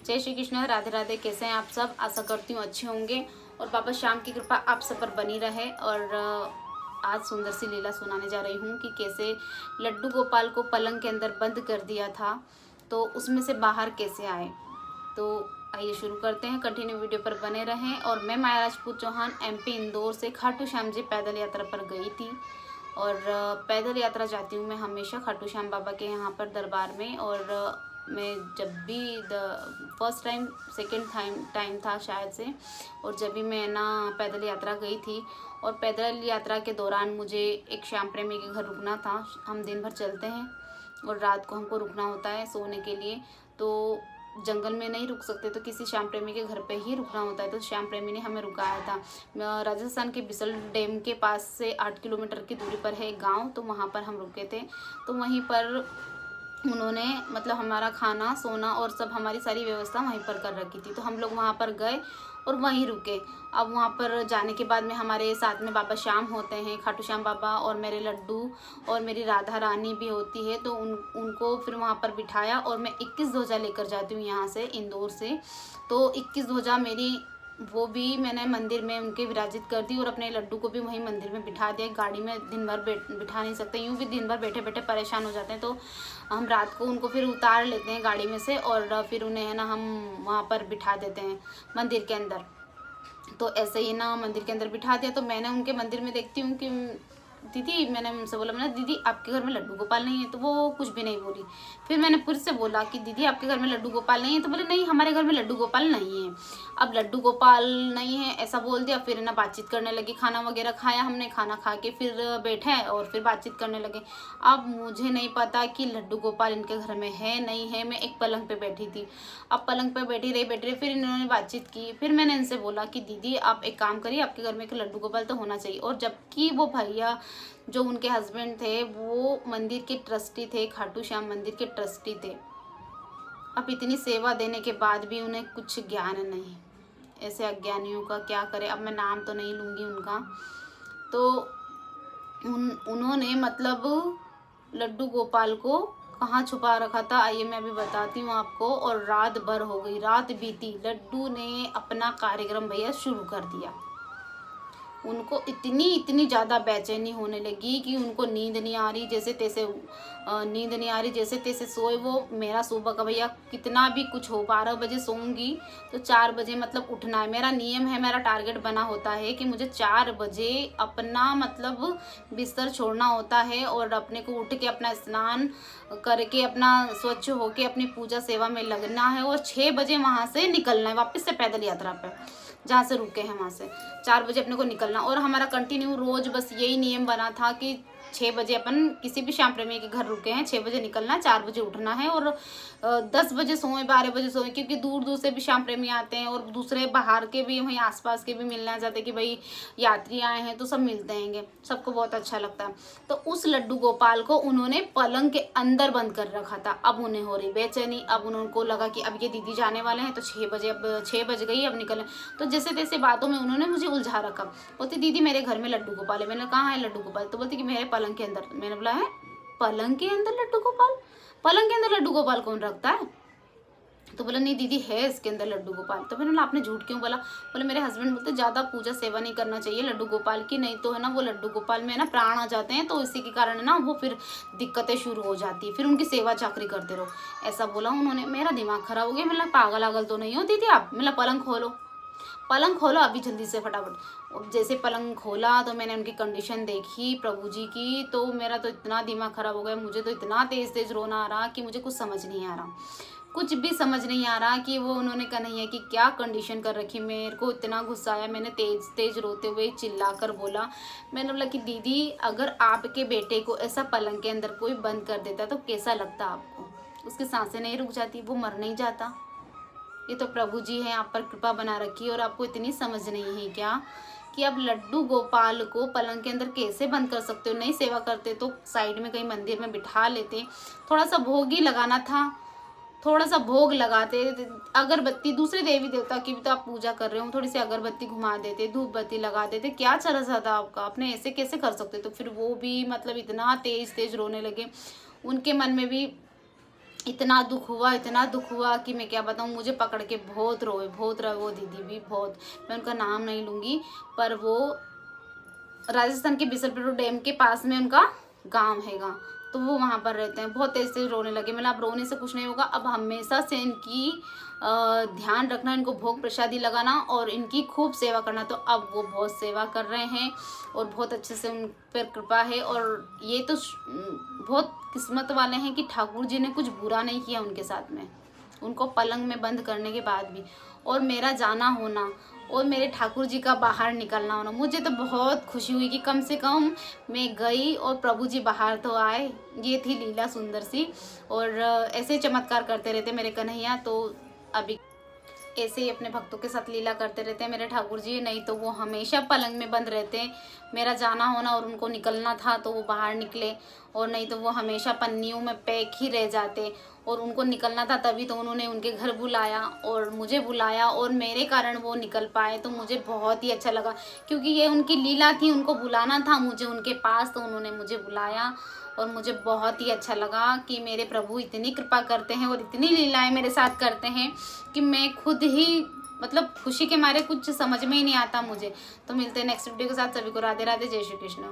जय श्री कृष्ण, राधे राधे। कैसे हैं आप सब? आशा करती हूँ अच्छे होंगे और बाबा श्याम की कृपा आप सब पर बनी रहे। और आज सुंदर सी लीला सुनाने जा रही हूँ कि कैसे लड्डू गोपाल को पलंग के अंदर बंद कर दिया था, तो उसमें से बाहर कैसे आए। तो आइए शुरू करते हैं, कंटिन्यू वीडियो पर बने रहें। और मैं माया राजपूत चौहान एमपी इंदौर से खाटू श्याम जी पैदल यात्रा पर गई थी। और पैदल यात्रा जाती हूँ मैं हमेशा खाटू श्याम बाबा के यहाँ पर दरबार में। और मैं जब भी फर्स्ट टाइम सेकेंड टाइम था शायद से, और जब भी मैं ना पैदल यात्रा गई थी, और पैदल यात्रा के दौरान मुझे एक श्याम प्रेमी के घर रुकना था। हम दिन भर चलते हैं और रात को हमको रुकना होता है सोने के लिए, तो जंगल में नहीं रुक सकते, तो किसी श्याम प्रेमी के घर पे ही रुकना होता है। तो श्याम प्रेमी ने हमें रुकाया था। राजस्थान के बिसल डैम के पास से 8 किलोमीटर की दूरी पर है एक गांव, तो वहाँ पर हम रुके थे। तो वहीं पर उन्होंने मतलब हमारा खाना सोना और सब हमारी सारी व्यवस्था वहीं पर कर रखी थी। तो हम लोग वहाँ पर गए और वहीं रुके। अब वहाँ पर जाने के बाद में हमारे साथ में बाबा श्याम होते हैं, खाटू श्याम बाबा, और मेरे लड्डू और मेरी राधा रानी भी होती है। तो उनको फिर वहाँ पर बिठाया और मैं 21 ध्वजा लेकर जाती हूँ यहाँ से इंदौर से। तो 21 ध्वजा मेरी वो भी मैंने मंदिर में उनके विराजित कर दी और अपने लड्डू को भी वहीं मंदिर में बिठा दिया। गाड़ी में दिन भर बिठा नहीं सकते, यूँ भी दिन भर बैठे बैठे परेशान हो जाते हैं। तो हम रात को उनको फिर उतार लेते हैं गाड़ी में से और फिर उन्हें है ना हम वहाँ पर बिठा देते हैं मंदिर के अंदर। तो ऐसे ही ना मंदिर के अंदर बिठा दिया। तो मैंने उनके मंदिर में देखती हूँ कि दीदी, मैंने उनसे बोला, मैंने दीदी आपके घर में लड्डू गोपाल नहीं है? तो वो कुछ भी नहीं बोली। फिर मैंने फिर से बोला कि दीदी आपके घर में लड्डू गोपाल नहीं है? तो बोले नहीं, हमारे घर में लड्डू गोपाल नहीं है। अब लड्डू गोपाल नहीं है ऐसा बोल दिया। फिर ना बातचीत करने लगी, खाना वगैरह खाया हमने, खाना खा के फिर बैठे और फिर बातचीत करने लगे। अब मुझे नहीं पता कि लड्डू गोपाल इनके घर में है नहीं है। मैं एक पलंग पे बैठी थी। अब पलंग पे बैठी रही, फिर इन्होंने बातचीत की। फिर मैंने इनसे बोला कि दीदी आप एक काम करिए, आपके घर में एक लड्डू गोपाल तो होना चाहिए। और जबकि वो भैया जो उनके हस्बैंड थे वो मंदिर के ट्रस्टी थे, खाटू श्याम मंदिर के ट्रस्टी थे। अब इतनी सेवा देने के बाद भी उन्हें कुछ ज्ञान नहीं। ऐसे अज्ञानियों का क्या करे। अब मैं नाम तो नहीं लूँगी उनका। तो उन्होंने मतलब लड्डू गोपाल को कहाँ छुपा रखा था, आइए मैं अभी बताती हूँ आपको। और रात भर हो गई, रात बीती, लड्डू ने अपना कार्यक्रम भैया शुरू कर दिया। उनको इतनी ज़्यादा बेचैनी होने लगी कि उनको नींद नहीं आ रही, जैसे तैसे नींद नहीं आ रही, जैसे तैसे सोए वो। मेरा सुबह का भैया कितना भी कुछ हो, 12 बजे सोऊंगी तो 4 बजे मतलब उठना है। मेरा नियम है, मेरा टारगेट बना होता है कि मुझे 4 बजे अपना मतलब बिस्तर छोड़ना होता है और अपने को उठ के अपना स्नान करके अपना स्वच्छ होके अपनी पूजा सेवा में लगना है और 6 बजे वहाँ से निकलना है वापस से पैदल यात्रा पे, जहाँ से रुके हैं वहाँ से 4 बजे अपने को निकलना। और हमारा कंटिन्यू रोज बस यही नियम बना था कि 6 बजे अपन किसी भी श्याम प्रेमी के घर रुके हैं, 6 बजे निकलना, 4 बजे उठना है। और 10 बजे सोएं, 12 बजे सोएं, क्योंकि दूर दूर से भी श्याम प्रेमी आते हैं और दूसरे बाहर के भी, वहीं आसपास के भी मिलने आ जाते हैं कि भाई यात्री आए हैं तो सब मिलते हैंगे, सबको बहुत अच्छा लगता है। तो उस लड्डू गोपाल को उन्होंने पलंग के अंदर बंद कर रखा था। अब उन्हें हो रही बेचैनी। अब उनको लगा कि अब ये दीदी जाने वाले हैं तो 6 बजे, अब 6 बज गई, अब निकलें। तो जैसे तैसे बातों में उन्होंने मुझे उलझा रखा। बोलती दीदी मेरे घर में लड्डू गोपाल है। मैंने कहा है लड्डू गोपाल? तो बोलती कि मेरे पलंग के अंदर। मैंने बोला है पलंग के अंदर लड्डू गोपाल? पलंग के अंदर लड्डू गोपाल कौन रखता है? तो बोला नहीं दीदी है इसके अंदर लड्डू गोपाल। तो मैंने बोला आपने झूठ क्यों बोला? बोले मेरे हस्बैंड बोलते ज़्यादा पूजा सेवा नहीं करना चाहिए लड्डू गोपाल की, नहीं तो है ना वो लड्डू गोपाल में है ना प्राण आ जाते हैं, तो इसी के कारण है ना वो फिर दिक्कतें शुरू हो जाती है, फिर उनकी सेवा चाकरी करते रहो। ऐसा बोला उन्होंने। मेरा दिमाग खराब हो गया। मतलब पागल आगल तो नहीं हो दीदी आप? मतलब पलंग खोलो, पलंग खोलो अभी जल्दी से फटाफट। जैसे पलंग खोला तो मैंने उनकी कंडीशन देखी प्रभु जी की, तो मेरा तो इतना दिमाग ख़राब हो गया। मुझे तो इतना तेज़ तेज़ रोना आ रहा कि मुझे कुछ समझ नहीं आ रहा, कुछ भी समझ नहीं आ रहा कि वो उन्होंने कन्हैया की क्या कंडीशन कर रखी। मेरे को इतना गुस्सा आया, मैंने तेज़ तेज़ रोते हुए चिल्लाकर बोला। मैंने बोला कि दीदी अगर आपके बेटे को ऐसा पलंग के अंदर कोई बंद कर देता तो कैसा लगता आपको? उसकी सांसें नहीं रुक जाती, वो मर नहीं जाता? ये तो प्रभु जी हैं, आप पर कृपा बना रखी। और आपको इतनी समझ नहीं है क्या कि आप लड्डू गोपाल को पलंग के अंदर कैसे बंद कर सकते हो? नहीं सेवा करते तो साइड में कहीं मंदिर में बिठा लेते, थोड़ा सा भोग ही लगाना था, थोड़ा सा भोग लगाते, अगरबत्ती, दूसरे देवी देवता की भी तो आप पूजा कर रहे हो, थोड़ी सी अगरबत्ती घुमा देते, धूप बत्ती लगा देते, क्या चला जाता आपका? आपने ऐसे कैसे कर सकते? तो फिर वो भी मतलब इतना तेज तेज रोने लगे। उनके मन में भी इतना दुख हुआ कि मैं क्या बताऊँ। मुझे पकड़ के बहुत रोए वो दीदी भी बहुत। मैं उनका नाम नहीं लूँगी, पर वो राजस्थान के बिसलपुर डैम के पास में उनका गांव हैगा, तो वो वहाँ पर रहते हैं। बहुत तेज से रोने लगे। मैंने अब रोने से कुछ नहीं होगा, अब हमेशा से इनकी ध्यान रखना, इनको भोग प्रसादी लगाना और इनकी खूब सेवा करना। तो अब वो बहुत सेवा कर रहे हैं और बहुत अच्छे से उन पर कृपा है। और ये तो बहुत किस्मत वाले हैं कि ठाकुर जी ने कुछ बुरा नहीं किया उनके साथ में, उनको पलंग में बंद करने के बाद भी। और मेरा जाना होना और मेरे ठाकुर जी का बाहर निकलना होना, मुझे तो बहुत खुशी हुई कि कम से कम मैं गई और प्रभु जी बाहर तो आए। ये थी लीला सुंदर सी। और ऐसे चमत्कार करते रहते मेरे कन्हैया, तो अभी ऐसे ही अपने भक्तों के साथ लीला करते रहते हैं मेरे ठाकुर जी। नहीं तो वो हमेशा पलंग में बंद रहते हैं। मेरा जाना होना और उनको निकलना था तो वो बाहर निकले, और नहीं तो वो हमेशा पन्नियों में पैक ही रह जाते। और उनको निकलना था तभी तो उन्होंने उनके घर बुलाया और मुझे बुलाया, और मेरे कारण वो निकल पाए। तो मुझे बहुत ही अच्छा लगा, क्योंकि ये उनकी लीला थी, उनको बुलाना था मुझे उनके पास, तो उन्होंने मुझे बुलाया। और मुझे बहुत ही अच्छा लगा कि मेरे प्रभु इतनी कृपा करते हैं और इतनी लीलाएं मेरे साथ करते हैं कि मैं खुद ही मतलब खुशी के मारे कुछ समझ में ही नहीं आता मुझे। तो मिलते हैं नेक्स्ट वीडियो के साथ। सभी को राधे राधे, जय श्री कृष्ण।